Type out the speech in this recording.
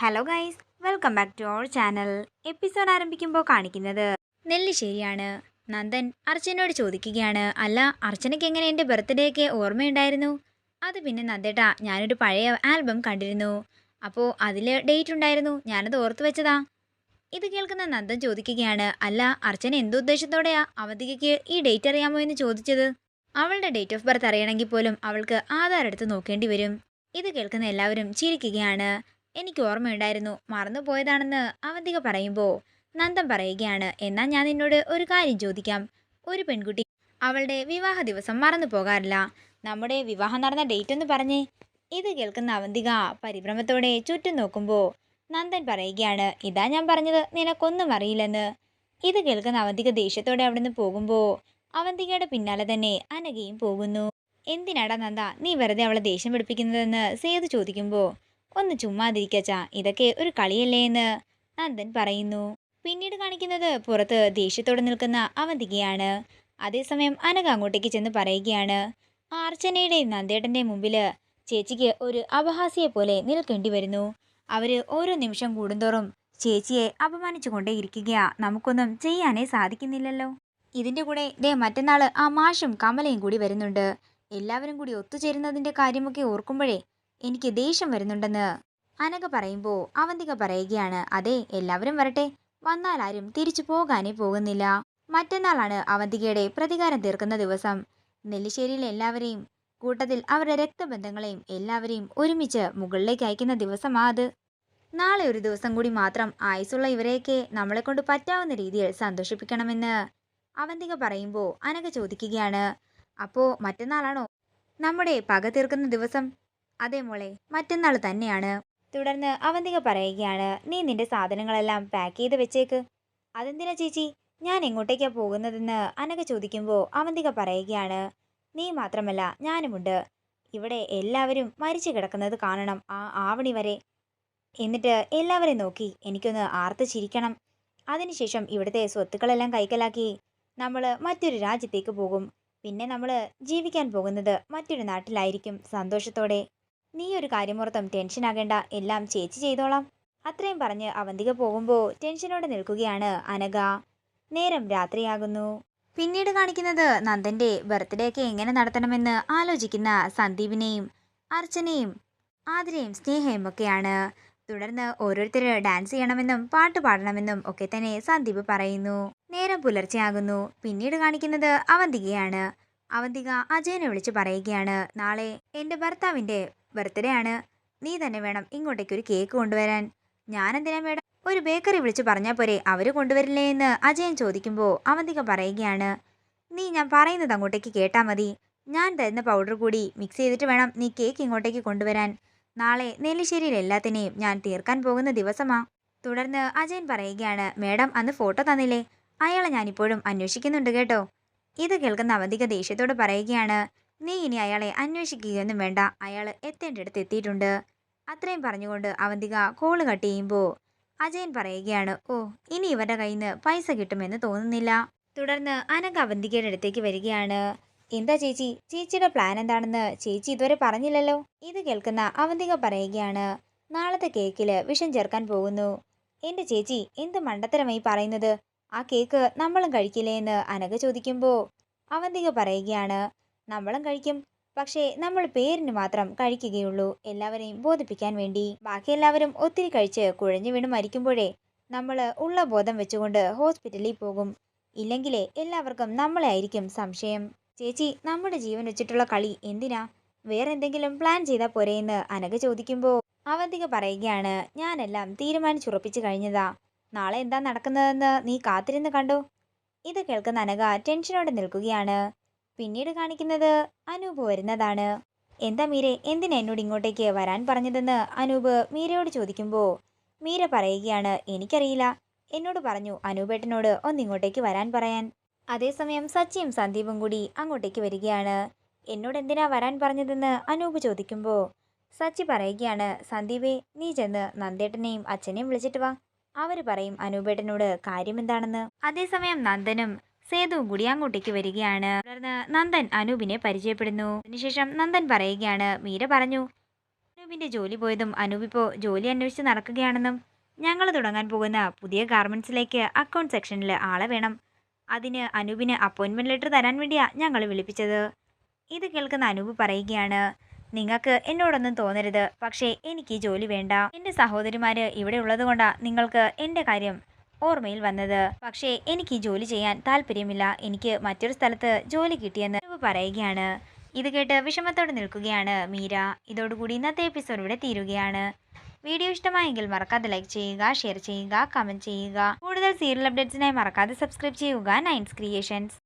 Hello guys, welcome back to our channel. Episode ആരംഭിക്കുമ്പോൾ കാണിക്കുന്നത് നെല്ലിശ്ശേരിയാണ്. നന്ദൻ അർച്ചനയോട് ചോദിക്കുകയാണ്, അല്ല അർച്ചനയ്ക്ക് എങ്ങനെ എൻ്റെ ബർത്ത്ഡേക്ക് ഓർമ്മയുണ്ടായിരുന്നു? അത് പിന്നെ നന്ദേട്ടാ, ഞാനൊരു പഴയ ആൽബം കണ്ടിരുന്നു. അപ്പോൾ അതിൽ ഡേറ്റ് ഉണ്ടായിരുന്നു, ഞാനത് ഓർത്തു വെച്ചതാ. ഇത് കേൾക്കുന്ന നന്ദൻ ചോദിക്കുകയാണ്, അല്ല അർച്ചന എന്തുദ്ദേശത്തോടെയാ അവന്തികയ്ക്ക് ഈ ഡേറ്റ് അറിയാമോ എന്ന് ചോദിച്ചത്? അവളുടെ ഡേറ്റ് ഓഫ് ബർത്ത് അറിയണമെങ്കിൽ പോലും അവൾക്ക് ആധാർ എടുത്ത് നോക്കേണ്ടി വരും. ഇത് കേൾക്കുന്ന എല്ലാവരും ചിരിക്കുകയാണ്. എനിക്ക് ഓർമ്മയുണ്ടായിരുന്നു, മറന്നുപോയതാണെന്ന് അവന്തിക പറയുമ്പോൾ നന്ദൻ പറയുകയാണ്, എന്നാൽ ഞാൻ നിന്നോട് ഒരു കാര്യം ചോദിക്കാം. ഒരു പെൺകുട്ടി അവളുടെ വിവാഹ ദിവസം മറന്നു പോകാറില്ല. നമ്മുടെ വിവാഹം നടന്ന ഡേറ്റ് ഒന്ന് പറഞ്ഞേ. ഇത് കേൾക്കുന്ന അവന്തിക പരിഭ്രമത്തോടെ ചുറ്റും നോക്കുമ്പോൾ നന്ദൻ പറയുകയാണ്, ഇതാ ഞാൻ പറഞ്ഞത്, നിനക്കൊന്നും അറിയില്ലെന്ന്. ഇത് കേൾക്കുന്ന അവന്തിക ദേഷ്യത്തോടെ അവിടുന്ന് പോകുമ്പോൾ അവന്തികയുടെ പിന്നാലെ തന്നെ അനഘയും പോകുന്നു. എന്തിനാടാ നന്ദ നീ വെറുതെ അവളെ ദേഷ്യം പിടിപ്പിക്കുന്നതെന്ന് സേതു ചോദിക്കുമ്പോൾ, ഒന്ന് ചുമ്മാതിരിക്കച്ചാ, ഇതൊക്കെ ഒരു കളിയല്ലേ എന്ന് നന്ദൻ പറയുന്നു. പിന്നീട് കാണിക്കുന്നത് പുറത്ത് ദേഷ്യത്തോടെ നിൽക്കുന്ന അവന്തികയാണ്. അതേസമയം അനഘ അങ്ങോട്ടേക്ക് ചെന്ന് പറയുകയാണ്, അർച്ചനയുടെയും നന്ദേട്ടൻ്റെയും മുമ്പിൽ ചേച്ചിക്ക് ഒരു അപഹാസ്യയെ പോലെ നിൽക്കേണ്ടി വരുന്നു. അവര് ഓരോ നിമിഷം കൂടുന്തോറും ചേച്ചിയെ അപമാനിച്ചു കൊണ്ടേയിരിക്കുകയാ. നമുക്കൊന്നും ചെയ്യാനേ സാധിക്കുന്നില്ലല്ലോ. ഇതിൻ്റെ കൂടെ ദേ മറ്റന്നാൾ ആ മാഷും കമലയും കൂടി വരുന്നുണ്ട്. എല്ലാവരും കൂടി ഒത്തുചേരുന്നതിൻ്റെ കാര്യമൊക്കെ ഓർക്കുമ്പോഴേ എനിക്ക് ദേഷ്യം വരുന്നുണ്ടെന്ന് അനഘ പറയുമ്പോൾ അവന്തിക പറയുകയാണ്, അതെ എല്ലാവരും വരട്ടെ, വന്നാൽ ആരും തിരിച്ചു പോകാനേ പോകുന്നില്ല. മറ്റന്നാളാണ് അവന്തികയുടെ പ്രതികാരം തീർക്കുന്ന ദിവസം. നെല്ലിശ്ശേരിയിലെ എല്ലാവരെയും കൂട്ടത്തിൽ അവരുടെ രക്തബന്ധങ്ങളെയും എല്ലാവരെയും ഒരുമിച്ച് മുകളിലേക്ക് അയക്കുന്ന ദിവസമാ അത്. നാളെ ഒരു ദിവസം കൂടി മാത്രം ആയുസുള്ള ഇവരെയൊക്കെ നമ്മളെ കൊണ്ട് പറ്റാവുന്ന രീതിയിൽ സന്തോഷിപ്പിക്കണമെന്ന് അവന്തിക പറയുമ്പോൾ അനഘ ചോദിക്കുകയാണ്, അപ്പോൾ മറ്റന്നാളാണോ നമ്മുടെ പക തീർക്കുന്ന ദിവസം? അതെ മോളെ, മറ്റന്നാൾ തന്നെയാണ്. തുടർന്ന് അവന്തിക പറയുകയാണ്, നീ നിന്റെ സാധനങ്ങളെല്ലാം പാക്ക് ചെയ്ത് വെച്ചേക്ക്. അതെന്തിനാ ചേച്ചി, ഞാൻ എങ്ങോട്ടേക്കാ പോകുന്നതെന്ന് അനഘ ചോദിക്കുമ്പോൾ അവന്തിക പറയുകയാണ്, നീ മാത്രമല്ല ഞാനുമുണ്ട്. ഇവിടെ എല്ലാവരും മരിച്ചു കിടക്കുന്നത് കാണണം, ആ ആവണി വരെ. എന്നിട്ട് എല്ലാവരെയും നോക്കി എനിക്കൊന്ന് ആർത്ത് ചിരിക്കണം. അതിനുശേഷം ഇവിടുത്തെ സ്വത്തുക്കളെല്ലാം കൈക്കലാക്കി നമ്മൾ മറ്റൊരു രാജ്യത്തേക്ക് പോകും. പിന്നെ നമ്മൾ ജീവിക്കാൻ പോകുന്നത് മറ്റൊരു നാട്ടിലായിരിക്കും, സന്തോഷത്തോടെ. നീ ഒരു കാര്യമോർത്തും ടെൻഷനാകേണ്ട, എല്ലാം ചേച്ചി ചെയ്തോളാം. അത്രയും പറഞ്ഞ് അവന്തിക പോകുമ്പോൾ ടെൻഷനോടെ നിൽക്കുകയാണ് അനഘ. നേരം രാത്രിയാകുന്നു. പിന്നീട് കാണിക്കുന്നത് നന്ദന്റെ ബർത്ത്ഡേ ഒക്കെ എങ്ങനെ നടത്തണമെന്ന് ആലോചിക്കുന്ന സന്ദീപിനെയും അർച്ചനയും ആതിരയും സ്നേഹയും ഒക്കെയാണ്. തുടർന്ന് ഓരോരുത്തർ ഡാൻസ് ചെയ്യണമെന്നും പാട്ട് പാടണമെന്നും ഒക്കെ തന്നെ സന്ദീപ് പറയുന്നു. നേരം പുലർച്ചെയാകുന്നു. പിന്നീട് കാണിക്കുന്നത് അവന്തികയാണ്. അവന്തിക അജയനെ വിളിച്ച് പറയുകയാണ്, നാളെ എൻ്റെ ഭർത്താവിൻ്റെ ബർത്ത്ഡേ ആണ്. നീ തന്നെ വേണം ഇങ്ങോട്ടേക്ക് ഒരു കേക്ക് കൊണ്ടുവരാൻ. ഞാനെന്തിനാ മേഡം, ഒരു ബേക്കറി വിളിച്ച് പറഞ്ഞാൽ പോരെ, അവർ കൊണ്ടുവരില്ലേ എന്ന് അജയൻ ചോദിക്കുമ്പോൾ അവന്തിക പറയുകയാണ്, നീ ഞാൻ പറയുന്നത് അങ്ങോട്ടേക്ക് കേട്ടാൽ മതി. ഞാൻ തരുന്ന പൗഡർ കൂടി മിക്സ് ചെയ്തിട്ട് വേണം നീ കേക്ക് ഇങ്ങോട്ടേക്ക് കൊണ്ടുവരാൻ. നാളെ നെല്ലിശ്ശേരിയിൽ എല്ലാത്തിനെയും ഞാൻ തീർക്കാൻ പോകുന്ന ദിവസമാ. തുടർന്ന് അജയൻ പറയുകയാണ്, മേഡം അന്ന് ഫോട്ടോ തന്നില്ലേ, അയാളെ ഞാനിപ്പോഴും അന്വേഷിക്കുന്നുണ്ട് കേട്ടോ. ഇത് കേൾക്കുന്ന അവന്തിക ദേഷ്യത്തോട് പറയുകയാണ്, നീ ഇനി അയാളെ അന്വേഷിക്കുകയൊന്നും വേണ്ട, അയാൾ എത്തേണ്ടടുത്ത് എത്തിയിട്ടുണ്ട്. അത്രയും പറഞ്ഞുകൊണ്ട് അവന്തിക കോള് കട്ട് ചെയ്യുമ്പോൾ അജയൻ പറയുകയാണ്, ഓ ഇനി ഇവരുടെ കയ്യിൽ നിന്ന് പൈസ കിട്ടുമെന്ന് തോന്നുന്നില്ല. തുടർന്ന് അനഘ അവന്തികയുടെ അടുത്തേക്ക് വരികയാണ്. എന്താ ചേച്ചി, ചേച്ചിയുടെ പ്ലാൻ എന്താണെന്ന് ചേച്ചി ഇതുവരെ പറഞ്ഞില്ലല്ലോ. ഇത് കേൾക്കുന്ന അവന്തിക പറയുകയാണ്, നാളത്തെ കേക്കില് വിഷം ചേർക്കാൻ പോകുന്നു. എൻ്റെ ചേച്ചി എന്ത് മണ്ടത്തരമായി പറയുന്നത്, ആ കേക്ക് നമ്മളും കഴിക്കില്ലേ എന്ന് അനഘ ചോദിക്കുമ്പോൾ അവന്തിക പറയുകയാണ്, നമ്മളും കഴിക്കും, പക്ഷേ നമ്മൾ പേരിന് മാത്രം കഴിക്കുകയുള്ളൂ, എല്ലാവരെയും ബോധിപ്പിക്കാൻ വേണ്ടി. ബാക്കി എല്ലാവരും ഒത്തിരി കഴിച്ച് കുഴഞ്ഞു വീണ് മരിക്കുമ്പോഴേ നമ്മൾ ഉള്ള ബോധം വെച്ചുകൊണ്ട് ഹോസ്പിറ്റലിൽ പോകും. ഇല്ലെങ്കിലേ എല്ലാവർക്കും നമ്മളെ ആയിരിക്കും സംശയം. ചേച്ചി നമ്മുടെ ജീവൻ വെച്ചിട്ടുള്ള കളി എന്തിനാ, വേറെ എന്തെങ്കിലും പ്ലാൻ ചെയ്താൽ പോരെയെന്ന് അനഘ ചോദിക്കുമ്പോൾ അവന്തിക പറയുകയാണ്, ഞാനെല്ലാം തീരുമാനിച്ചുറപ്പിച്ചു കഴിഞ്ഞതാ. നാളെ എന്താ നടക്കുന്നതെന്ന് നീ കാത്തിരുന്ന് കണ്ടോ. ഇത് കേൾക്കുന്ന അനഘ ടെൻഷനോടെ നിൽക്കുകയാണ്. പിന്നീട് കാണിക്കുന്നത് അനൂപ് വരുന്നതാണ്. എന്താ മീരെ, എന്തിനാ എന്നോട് ഇങ്ങോട്ടേക്ക് വരാൻ പറഞ്ഞതെന്ന് അനൂപ് മീരയോട് ചോദിക്കുമ്പോൾ മീര പറയുകയാണ്, എനിക്കറിയില്ല, എന്നോട് പറഞ്ഞു അനൂപേട്ടനോട് ഒന്നിങ്ങോട്ടേക്ക് വരാൻ പറയാൻ. അതേസമയം സച്ചിയും സന്ദീപും കൂടി അങ്ങോട്ടേക്ക് വരികയാണ്. എന്നോട് എന്തിനാ വരാൻ പറഞ്ഞതെന്ന് അനൂപ് ചോദിക്കുമ്പോൾ സച്ചി പറയുകയാണ്, സന്ദീപേ നീ ചെന്ന് നന്ദേട്ടനെയും അച്ഛനെയും വിളിച്ചിട്ട് വാ, അവർ പറയും അനൂപേട്ടനോട് കാര്യമെന്താണെന്ന്. അതേസമയം നന്ദനും സേതുവും കൂടി അങ്ങോട്ടേക്ക് വരികയാണ്. തുടർന്ന് നന്ദൻ അനൂപിനെ പരിചയപ്പെടുന്നു. അതിനുശേഷം നന്ദൻ പറയുകയാണ്, മീര പറഞ്ഞു അനൂപിൻ്റെ ജോലി പോയതും അനൂപ് ഇപ്പോൾ ജോലി അന്വേഷിച്ച് നടക്കുകയാണെന്നും ഞങ്ങൾ തുടങ്ങാൻ പോകുന്ന പുതിയ ഗാർമെൻറ്റ്സിലേക്ക് അക്കൗണ്ട് സെക്ഷനിൽ ആളെ വേണം. അതിന് അനൂപിന് അപ്പോയിൻമെൻറ്റ് ലെറ്റർ തരാൻ വേണ്ടിയാണ് ഞങ്ങൾ വിളിപ്പിച്ചത്. ഇത് കേൾക്കുന്ന അനൂപ് പറയുകയാണ്, നിങ്ങൾക്ക് എന്നോടൊന്നും തോന്നരുത്, പക്ഷേ എനിക്ക് ജോലി വേണ്ട. എൻ്റെ സഹോദരിമാർ ഇവിടെ ഉള്ളത് കൊണ്ടാണ് നിങ്ങൾക്ക് എൻ്റെ കാര്യം ഓർമ്മയിൽ വന്നത്. പക്ഷേ എനിക്ക് ജോലി ചെയ്യാൻ താല്പര്യമില്ല. എനിക്ക് മറ്റൊരു സ്ഥലത്ത് ജോലി കിട്ടിയെന്ന് അനൂപ് പറയുകയാണ്. ഇത് കേട്ട് വിഷമത്തോടെ നിൽക്കുകയാണ് മീര. ഇതോടുകൂടി ഇന്നത്തെ എപ്പിസോഡ് ഇവിടെ തീരുകയാണ്. വീഡിയോ ഇഷ്ടമായെങ്കിൽ മറക്കാതെ ലൈക്ക് ചെയ്യുക, ഷെയർ ചെയ്യുക, കമൻറ്റ് ചെയ്യുക. കൂടുതൽ സീരിയൽ അപ്ഡേറ്റ്സിനായി മറക്കാതെ സബ്സ്ക്രൈബ് ചെയ്യുക നയൻസ് ക്രിയേഷൻസ്.